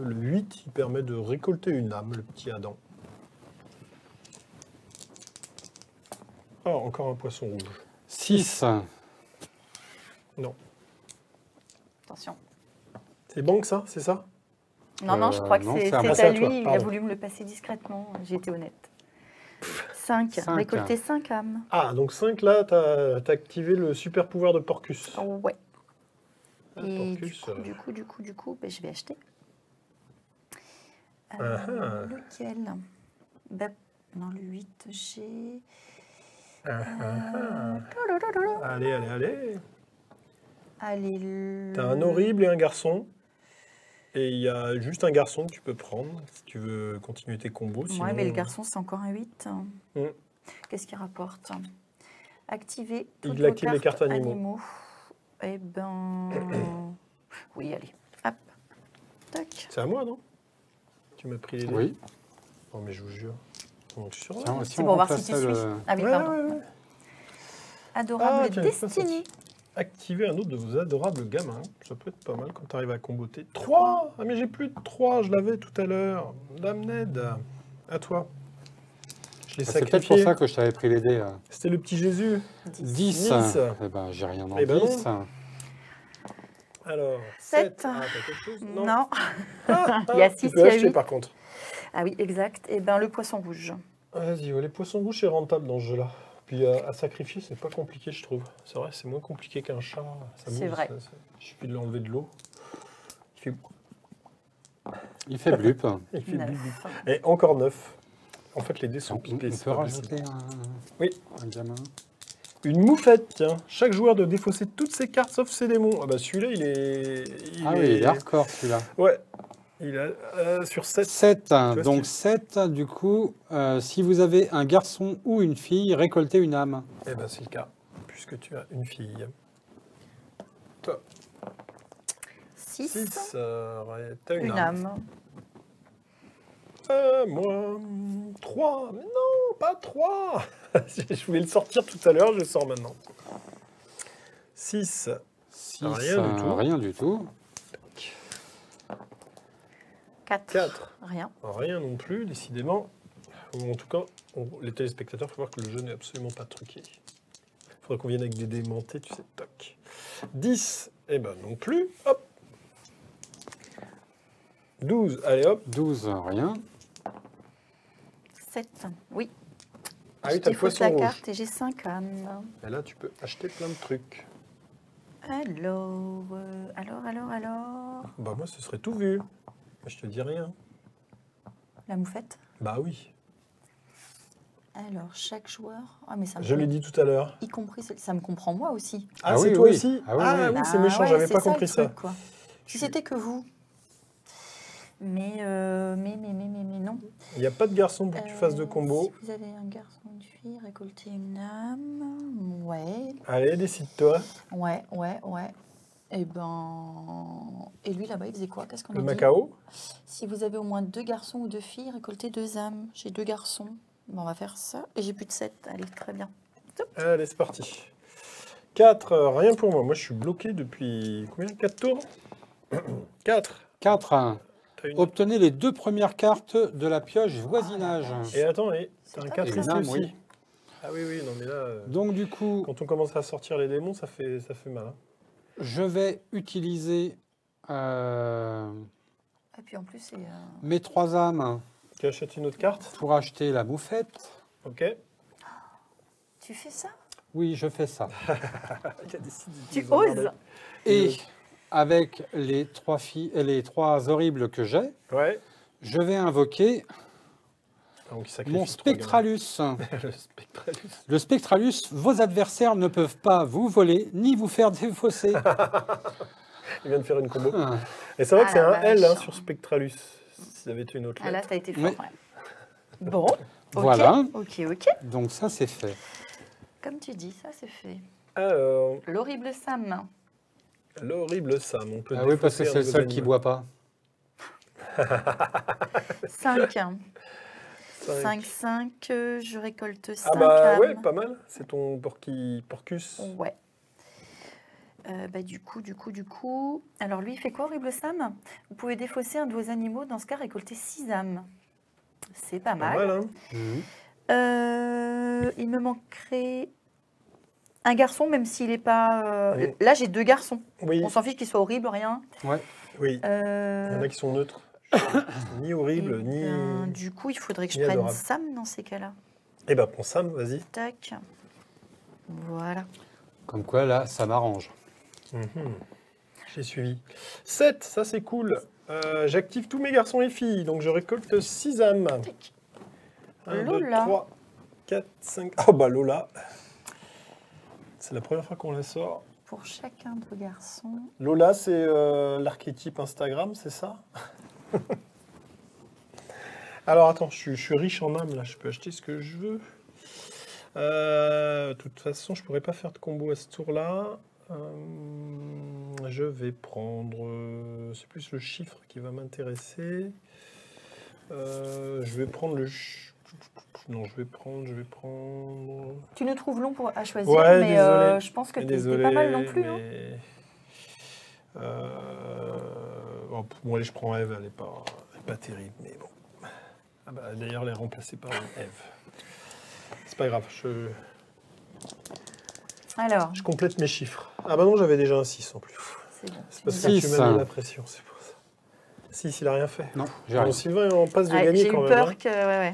le 8, qui permet de récolter une âme, le petit Adam. Oh, encore un poisson rouge. 6. Non. Attention. C'est banque, ça? C'est ça? Non, non, je crois que non, c'est c'est à moi. c'est C'est à à toi, lui. Il a pardon. voulu me le passer discrètement. J'ai été honnête. 5. 5. Récolter 5 âmes. Ah, donc 5, là, t'as activé le super pouvoir de Porcus. Ouais. Ah, Et Porcus, du coup, ben, je vais acheter. Ah, Lequel? Ben, non, le 8, j'ai... Allez, allez, allez. Allez, le... T'as un horrible et un garçon. Et il y a juste un garçon que tu peux prendre si tu veux continuer tes combos. Ouais, Sinon, mais le garçon, c'est encore un 8. Mm. Qu'est-ce qu'il rapporte? Activer Il toutes vos active les cartes animaux. Eh ben... oui, allez. Hop. Tac. c'est à moi, non? Tu m'as pris les dés? Oui. Oh, mais je vous jure. Donc, je suis sûr. Tiens, si C'est on pour voir si remplace tu ça, suis. le- Ah oui, Ouais, pardon. ouais, ouais. Adorable tiens, ça, Destiny. Activez un autre de vos adorables gamins. Ça peut être pas mal quand tu arrives à comboter. 3! Ah, mais j'ai plus de 3, je l'avais tout à l'heure. Dame Ned, à toi. Je l'ai C'est peut-être sacrifié. pour ça que je t'avais pris les dés. C'était le petit Jésus. 10. 10. 10. Eh ben, j'ai rien en Eh ben 10. Alors, 7. 7. Ah, t'as quelque chose? Non. Ah, Il y a tu 6, peux il y a acheter 8. par contre. Ah oui, exact. Eh ben, le poisson rouge. Vas-y, ouais, les poissons rouges, c'est rentable dans ce jeu-là. Puis à sacrifier, c'est pas compliqué, je trouve. C'est vrai, c'est moins compliqué qu'un chat. Ça C'est bouge, vrai. Il suffit de l'enlever de l'eau. Il fait blup. Il fait 9. bip, bip. Et encore 9. En fait, les dés sont On pipés. peut c'est pas rajouter possible. un, Oui. un gamin. Une moufette, tiens. Chaque joueur doit défausser toutes ses cartes sauf ses démons. Ah bah celui-là, il est... Ah oui, il est hardcore celui-là. Ouais. Il a sur 7. 7, vois ce donc que- 7, du coup, si vous avez un garçon ou une fille, récoltez une âme. Eh ben c'est le cas, puisque tu as une fille. Toi, 6. 6, t'as Une âme. Moi, 3. Mais non, pas 3. Je voulais le sortir tout à l'heure, je le sors maintenant. 6. 6, Rien du tout. Rien du tout. 4. 4. Rien. Rien non plus, décidément. Ou en tout cas, les téléspectateurs, il faut voir que le jeu n'est absolument pas truqué. Il faudrait qu'on vienne avec des démentés, tu sais, toc. 10, eh ben non plus, hop. 12, allez hop. 12, rien. 7. Oui. Ah oui, t'as le Je défausse poisson la rouge. carte et j'ai 5 âmes. Et là, tu peux acheter plein de trucs. Alors, Bah moi, ce serait tout vu. Je te dis rien. la moufette. Bah oui, Alors, chaque joueur... Ah, mais ça me je l'ai dit tout à l'heure. Y compris, ça me comprend moi aussi. Ah, Ah c'est oui, toi oui. aussi? Ah oui, oui. C'est méchant, ouais, j'avais c'est pas ça, compris le ça. truc, quoi. Si c'était que vous. Mais non. Il n'y a pas de garçon pour que tu fasses de combo. Si vous avez un garçon ou une fille, récoltez une âme. Ouais. Allez, décide-toi. Ouais. Et Et lui, là-bas, il faisait quoi? Qu'est-ce qu'on a Le dit? Macao. Si vous avez au moins 2 garçons ou 2 filles, récoltez 2 âmes. J'ai 2 garçons. Bon, on va faire ça. Et j'ai plus de 7. Allez, très bien. Allez, c'est parti. 4, rien pour moi. Moi, je suis bloqué depuis combien? 4 tours? 4. 4. T'as une... Obtenez les 2 premières cartes de la pioche voisinage. Et attends, t'as un C'est 4 pas ici mal. aussi. Oui. Ah oui, non, mais là, Donc du coup, quand on commence à sortir les démons, ça fait mal. Hein. je vais utiliser Et puis en plus, c'est... mes 3 âmes Tu achètes une autre carte? pour acheter la moufette. Ok. Tu fais ça? Oui, je fais ça. Tu oses? Et avec les 3 filles, les 3 horribles que j'ai, Ouais. je vais invoquer Donc, il sacrifie mon 3 Spectralus. gamins. Le Spectralus. Le Spectralus, vos adversaires ne peuvent pas vous voler ni vous faire défausser. Il vient de faire une combo. Ah. Et c'est vrai Ah, que c'est un la L vache. sur Spectralus. Si ça avait été une autre Ah là, lettre. ça a été fort. Oui. Ouais. Bon. ok, Voilà. Ok. Donc ça, c'est fait. Comme tu dis, ça c'est fait. Alors, L'horrible Sam. l'horrible Sam. On peut Ah oui, parce que défausser c'est un le seul de qui vos boit pas. 5. animaux. 5, je récolte 5 Ah bah âmes. ouais, pas mal. C'est ton Porcus. Ouais. Du coup. Alors lui, il fait quoi, horrible Sam? Vous pouvez défausser un de vos animaux, dans ce cas, récolter 6 âmes. C'est pas Pas mal. mal, hein. Mhm. Il me manquerait un garçon, même s'il n'est pas... Oui. Là, j'ai 2 garçons. Oui, On s'en fiche qu'ils soient horribles, rien. Ouais. oui. Il y en a qui sont neutres. Ni horribles, Eh ni... ben, du coup, il faudrait que je ni prenne adorable. Sam dans ces cas-là. Eh ben, prends Sam, vas-y. Tac. Voilà. Comme quoi, là, ça m'arrange. J'ai suivi. 7, ça c'est cool. J'active tous mes garçons et filles, donc je récolte 6 âmes. 1, 2, Lola. 3, 4, 5... Oh bah Lola. C'est la première fois qu'on la sort. Pour chacun de vos garçons. Lola, c'est l'archétype Instagram, c'est ça? Alors attends, je suis riche en âmes là, je peux acheter ce que je veux. De toute façon, je pourrais pas faire de combo à ce tour-là. Je vais prendre... c'est plus le chiffre qui va m'intéresser. Je vais prendre le... Non, je vais prendre... Tu nous trouves long à choisir, Ouais, mais désolé. je pense que t'es Désolé, pas mal non plus. Hein. mais... bon, allez, je prends Eve, elle est pas terrible, mais bon. Ah bah, d'ailleurs, elle est remplacée par Eve. C'est pas grave, Alors, je complète mes chiffres. Ah bah non, j'avais déjà un 6 en plus. c'est bon. C'est parce que Six. tu m'as mis la pression, c'est pour ça. 6, il a rien fait. Non, j'ai Bon, rien. Sylvain est en passe de Ouais, gagner j'ai quand eu même. peur hein. que... Ouais.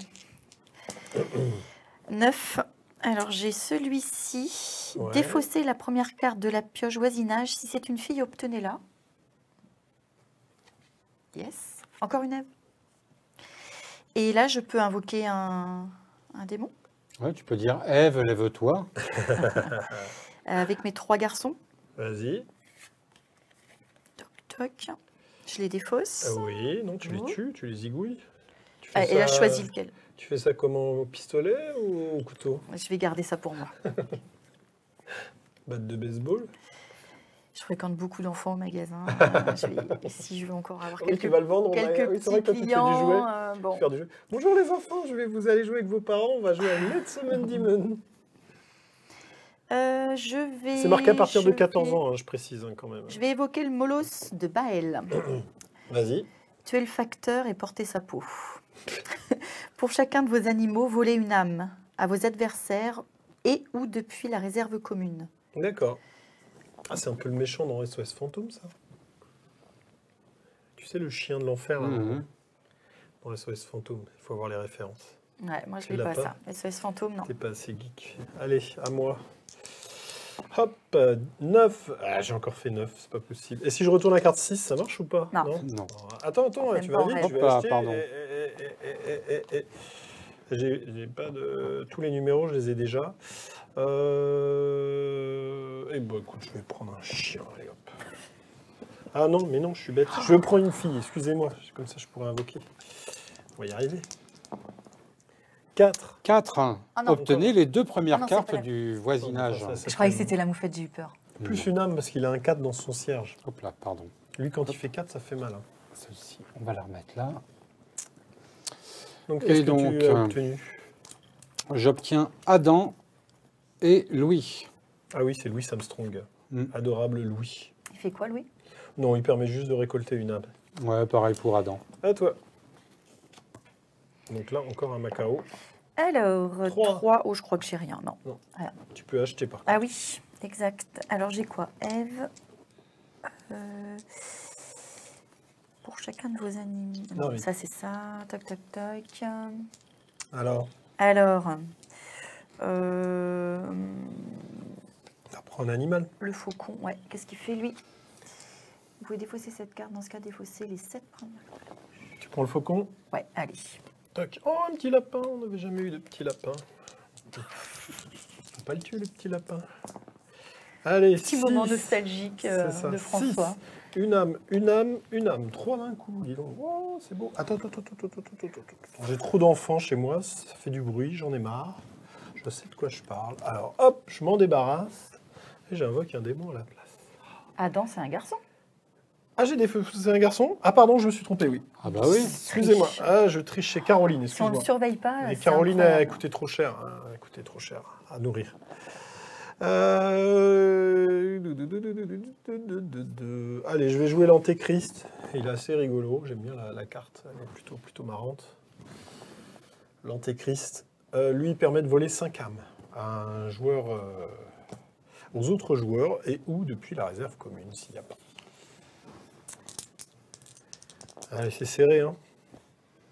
9. Alors, j'ai celui-ci. Ouais. Défausser la première carte de la pioche voisinage. Si c'est une fille, obtenez-la. Yes. Encore une Ève. Et là, je peux invoquer un démon. Ouais, tu peux dire Ève, lève-toi. Avec mes 3 garçons. Vas-y. Toc, toc. Je les défausse. Oui, non, tu les Oh. tues, tu les igouilles. Tu Ah, fais et là, ça- je choisis lequel. Tu fais ça comment, au pistolet ou au couteau? Je vais garder ça pour moi. Batte de baseball? Je fréquente beaucoup d'enfants au magasin. Si je veux encore avoir Oui, tu quelques, vas le vendre. quelques Oui, c'est vrai petits que toi, tu fais du jouet. clients. Bon. Faire du jeu. Bonjour les enfants, vous allez jouer avec vos parents, on va jouer à Let's Summon Demon. Je vais. C'est marqué à partir de je 14 vais- ans, hein, je précise hein, quand même. Je vais évoquer le Molos de Baël. Vas-y. Tuer le facteur et porter sa peau. Pour chacun de vos animaux, volez une âme à vos adversaires et ou depuis la réserve commune. D'accord. Ah, c'est un peu le méchant dans SOS Fantôme, ça. Tu sais, le chien de l'enfer, là, Mhm. dans SOS Fantôme. Il faut avoir les références. Ouais, moi je Tu l'ai l'as pas pas ça. SOS fantôme, non. T'es pas assez geek. Allez, à moi. Hop, 9. Ah, j'ai encore fait 9, c'est pas possible. Et si je retourne la carte 6, ça marche ou pas? Non. Non. Attends, Même tu pas vas en vite, rêve. je vais Hop là, acheter. pardon. J'ai pas de... Tous les numéros, je les ai déjà. Et bon, écoute, je vais prendre un chien, allez hop. Ah non, mais non, je suis bête. Je vais prendre une fille, excusez-moi. Comme ça, je pourrais invoquer. On va y arriver. 4. 4. Ah non. Obtenez les 2 premières Ah non, c'est cartes pas la- du voisinage. Je croyais que c'était la moufette, j'ai eu peur. Plus une âme parce qu'il a un 4 dans son cierge. Hop là, pardon. Lui, quand il fait 4, ça fait mal. Hein. Celle-ci, on va la remettre là. Donc, Et qu'est-ce que donc, tu as obtenu? J'obtiens Adam et Louis. Ah oui, c'est Louis Armstrong. Mm. Adorable Louis. Il fait quoi, Louis? Non, il permet juste de récolter une âme. Ouais, pareil pour Adam. À toi. Donc là, encore un Macao. Alors, Trois. 3. Oh, je crois que j'ai rien, non. Tu peux acheter par contre. Ah oui, exact. Alors, j'ai quoi? Ève. Pour chacun de vos animaux. Non, Non, mais- ça, c'est ça. Toc, toc, toc. Alors, Alors, ça prend un animal. le faucon, ouais. Qu'est-ce qu'il fait, lui? Vous pouvez défausser cette carte. Dans ce cas, défausser les 7 premières cartes. Tu prends le faucon. Ouais, allez. Toc. Oh, un petit lapin. On n'avait jamais eu de petit lapin. Faut pas le tuer, le petit lapin. Allez, Petit six. moment nostalgique C'est ça, de François. 6. Une âme, une âme, une âme. 3 d'un coup, dis donc. Oh, c'est beau. Attends. J'ai trop d'enfants chez moi, ça fait du bruit, j'en ai marre. Je sais de quoi je parle. Alors, hop, je m'en débarrasse. Et j'invoque un démon à la place. Adam, c'est un garçon. Ah, c'est un garçon? Ah, pardon, je me suis trompé, oui. Ah bah oui. Excusez-moi. Ah, je triche chez Caroline, Si on ne le excuse-moi. surveille pas. Mais c'est Caroline a incroyable. coûté trop cher. Hein, a coûté trop cher à nourrir. Allez, je vais jouer l'Antéchrist. Il est assez rigolo. J'aime bien la carte. Elle est plutôt marrante. L'Antéchrist. Lui, il permet de voler 5 âmes à un joueur, aux autres joueurs et ou depuis la réserve commune, s'il n'y a pas. Allez, c'est serré, hein.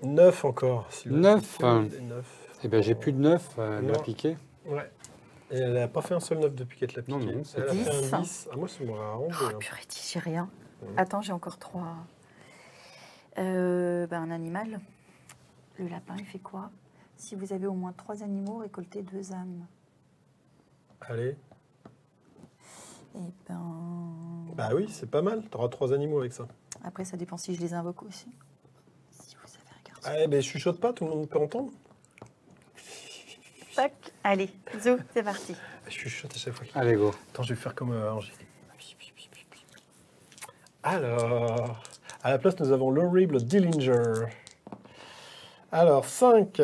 9 encore. Sylvain. 9. 9. Eh ben j'ai plus de 9, elle m'a Non. piqué. Ouais. Et elle n'a pas fait un seul 9 depuis qu'elle te l'a piqué. Non, c'est elle a fait 10. un 10. Ah, moi, c'est moi arrangé. Oh, Hein. purée, j'ai rien. Mhm. Attends, j'ai encore 3. Un animal. Le lapin, il fait quoi? Si vous avez au moins 3 animaux, récoltez 2 âmes. Allez. Et ben. Bah oui, c'est pas mal. Tu auras 3 animaux avec ça. Après, ça dépend si je les invoque aussi. Si vous avez un garçon. Ah, ben, chuchote pas, tout le monde peut entendre. Tac. Allez, Zo, c'est parti. Je chuchote à chaque fois. Allez, go. Attends, je vais faire comme Angers. Alors, à la place, nous avons l'horrible Dillinger. Alors, 5,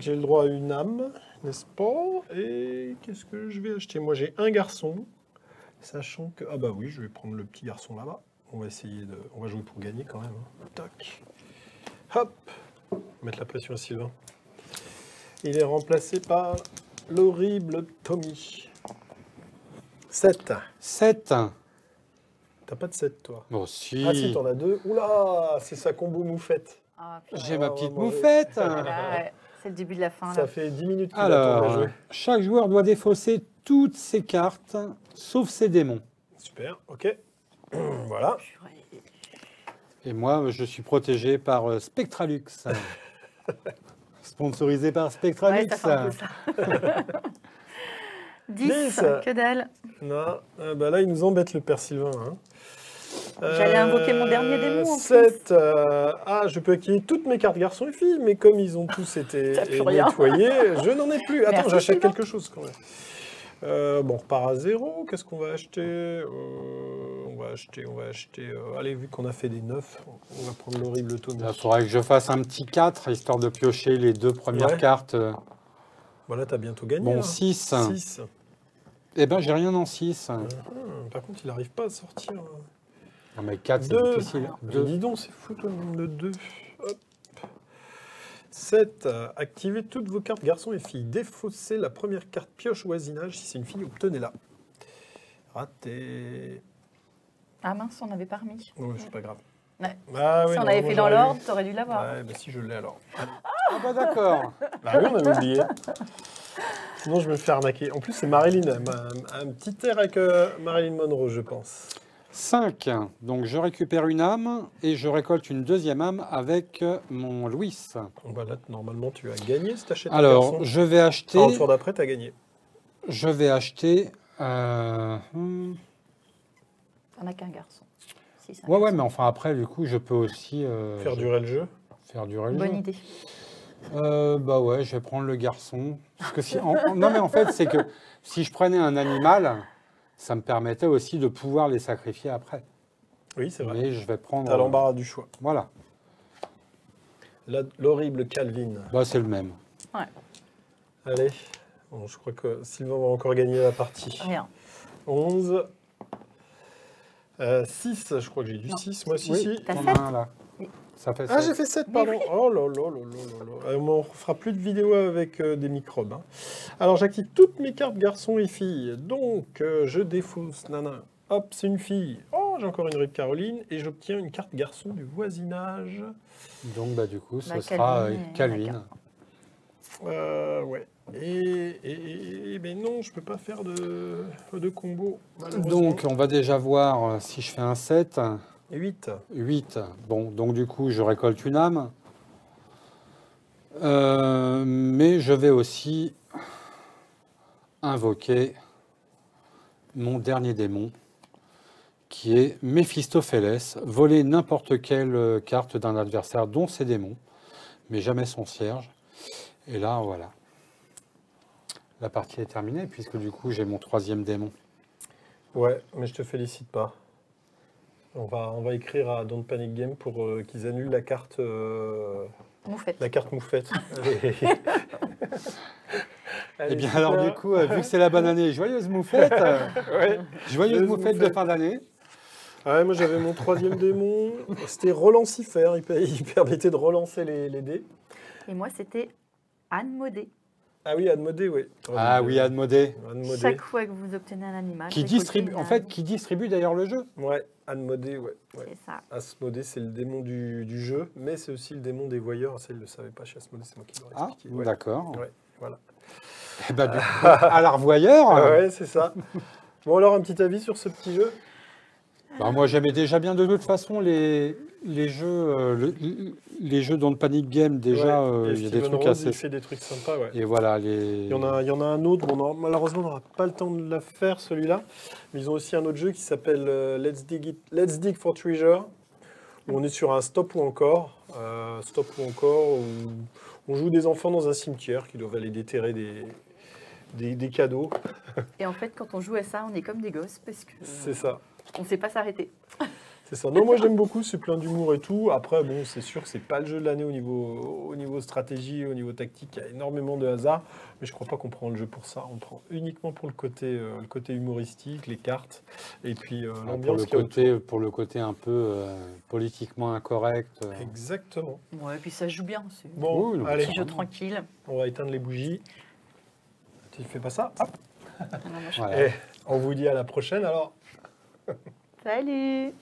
j'ai le droit à une âme, n'est-ce pas? Et qu'est-ce que je vais acheter? Moi, j'ai un garçon, sachant que... Ah bah oui, je vais prendre le petit garçon là-bas. On va essayer de... On va jouer pour gagner quand même. Hein. Toc. Hop. Mettre la pression à Sylvain. Il est remplacé par l'horrible Tommy. 7. 7. T'as pas de 7, toi? Bon, si. Ah si, t'en as 2. Oula, c'est sa combo moufette. Ah, J'ai ma petite mauvais. moufette. ouais, c'est le début de la fin. Ça Là. fait 10 minutes qu'il attend de Alors, jouer. chaque joueur doit défausser toutes ses cartes, sauf ses démons. Super, ok. Voilà. Purée. Et moi, je suis protégé par Spectralux. Sponsorisé par Ouais, Spectralux. ça fait un peu ça. 10, 10. que dalle. Non, bah là, il nous embête le père Sylvain. Hein. J'allais invoquer mon dernier démon, en plus. 7. Je peux acquérir toutes mes cartes garçons et filles, mais comme ils ont tous été T'as plus rien. nettoyés, je n'en ai plus. Attends, Merci, j'achète Sylvain. quelque chose quand même. Bon, on repart à 0. Qu'est-ce qu'on va acheter On va acheter. Allez, vu qu'on a fait des 9, on va prendre l'horrible Tommy. Il faudrait que je fasse un petit 4, histoire de piocher les 2 premières Ouais. cartes. Voilà, t'as bientôt gagné. Bon, hein. 6. 6. Eh ben, j'ai rien en 6. Par contre, il n'arrive pas à sortir. Non, mais 4, c'est 2. difficile. Dis donc, c'est fou, toi, le nombre de 2. 7. Activez toutes vos cartes garçons et filles. Défaussez la première carte pioche voisinage. Si c'est une fille, obtenez-la. Raté. Ah mince, on n'avait pas remis. Ouais, c'est pas grave. Ouais. Ah, oui, Si on non, avait moi, fait dans j'aurais l'ordre, eu. t'aurais dû l'avoir. Ouais, bah si je l'ai alors. Ah bah d'accord. Bah oui, on avait oublié. Sinon, je me fais arnaquer. En plus, c'est Marilyn. Un petit air avec Marilyn Monroe, je pense. 5. Donc, je récupère une âme et je récolte une deuxième âme avec mon Louis. Bon, bah là, normalement, tu as gagné si t'achètes un Alors, garçon. je vais acheter... Au tour d'après, t'as gagné. Je vais acheter... T'en as qu'un garçon. Si, c'est un Ouais, garçon. mais enfin, après, du coup, je peux aussi... Faire durer le jeu. Faire durer le Bonne jeu. idée. Bah ouais, je vais prendre le garçon. Parce que si, non, mais en fait, c'est que si je prenais un animal, ça me permettait aussi de pouvoir les sacrifier après. Oui, c'est vrai. Mais je vais prendre... T'as l'embarras du choix. Voilà. L'horrible Calvin. Bah, c'est le même. Allez. Bon, je crois que Sylvain va encore gagner la partie. Rien. 11. 6, je crois que j'ai du Non. 6. Moi, si, Oui, si. T'as on sept a un, là. Oui. Ça fait Ah, 7. j'ai fait 7, pardon. Oh là là là là là là. On ne fera plus de vidéos avec des microbes. Hein. Alors, j'active toutes mes cartes garçons et filles. Donc, je défausse. Nana. Hop, c'est une fille. Oh, j'ai encore une rue de Caroline. Et j'obtiens une carte garçon du voisinage. Donc, bah, du coup, ce Bah, sera Calvin et Calvin. Ouais. Mais non, je peux pas faire de combo. malheureusement. Donc, on va déjà voir si je fais un 7. 8. 8. Bon, donc du coup, je récolte une âme. Mais je vais aussi invoquer mon dernier démon, qui est Méphistophélès. Voler n'importe quelle carte d'un adversaire, dont ses démons, mais jamais son cierge. Et là, voilà. La partie est terminée, puisque du coup, j'ai mon 3e démon. Ouais, mais je te félicite pas. On va écrire à Don't Panic Game pour qu'ils annulent la carte Moufette. moufette. Eh bien, alors du coup, vu que c'est la bonne année, joyeuse moufette, Ouais. joyeuse moufette de moufette. fin d'année. Ouais, moi j'avais mon 3e démon. C'était relancifère. Il permettait de relancer les dés. Et moi, c'était Anne Modé. Ah oui, Admodé, oui. Ah oui, Anne Modé, Admodé. Chaque fois que vous obtenez un animal, qui récoltez distribue, une en âme. fait, qui distribue d'ailleurs le jeu. Ouais, Admodé, ouais. C'est ça. Asmodée, c'est le démon du jeu, mais c'est aussi le démon des voyeurs. Ça, il ne le savait pas chez Asmodée, c'est moi qui l'aurais Ah, expliqué. Ouais. d'accord. Ouais, voilà. Eh ben, du coup, à la revoyeur. Ah ouais, c'est ça. Bon, alors, un petit avis sur ce petit jeu? Bah, moi, j'aimais déjà bien de toute façon les jeux, les jeux dans le Panic Game. Déjà, Ouais, et il y a des Steven trucs Rose, assez. il fait des trucs sympas, ouais. Et voilà, Il y en a un autre, bon, malheureusement, on n'aura pas le temps de la faire, celui-là. Mais ils ont aussi un autre jeu qui s'appelle Let's Dig for Treasure, où on est sur un stop ou encore, où on joue des enfants dans un cimetière qui doivent aller déterrer des cadeaux. Et en fait, quand on joue à ça, on est comme des gosses parce que C'est ça. on ne sait pas s'arrêter. C'est ça. Non, moi j'aime beaucoup, c'est plein d'humour et tout. Après, bon, c'est sûr que c'est pas le jeu de l'année au niveau stratégie, au niveau tactique. Il y a énormément de hasard, mais je crois pas qu'on prend le jeu pour ça. On prend uniquement pour le côté humoristique, les cartes, et puis l'ambiance qu'il y a autour. Pour le côté un peu politiquement incorrect. Exactement. Ouais, et puis ça joue bien. C'est un Bon, Oui, non, allez, petit jeu tranquille. on va éteindre les bougies. Tu fais pas ça? Hop. Ah non, moi, je- Voilà. Et on vous dit à la prochaine alors. Salut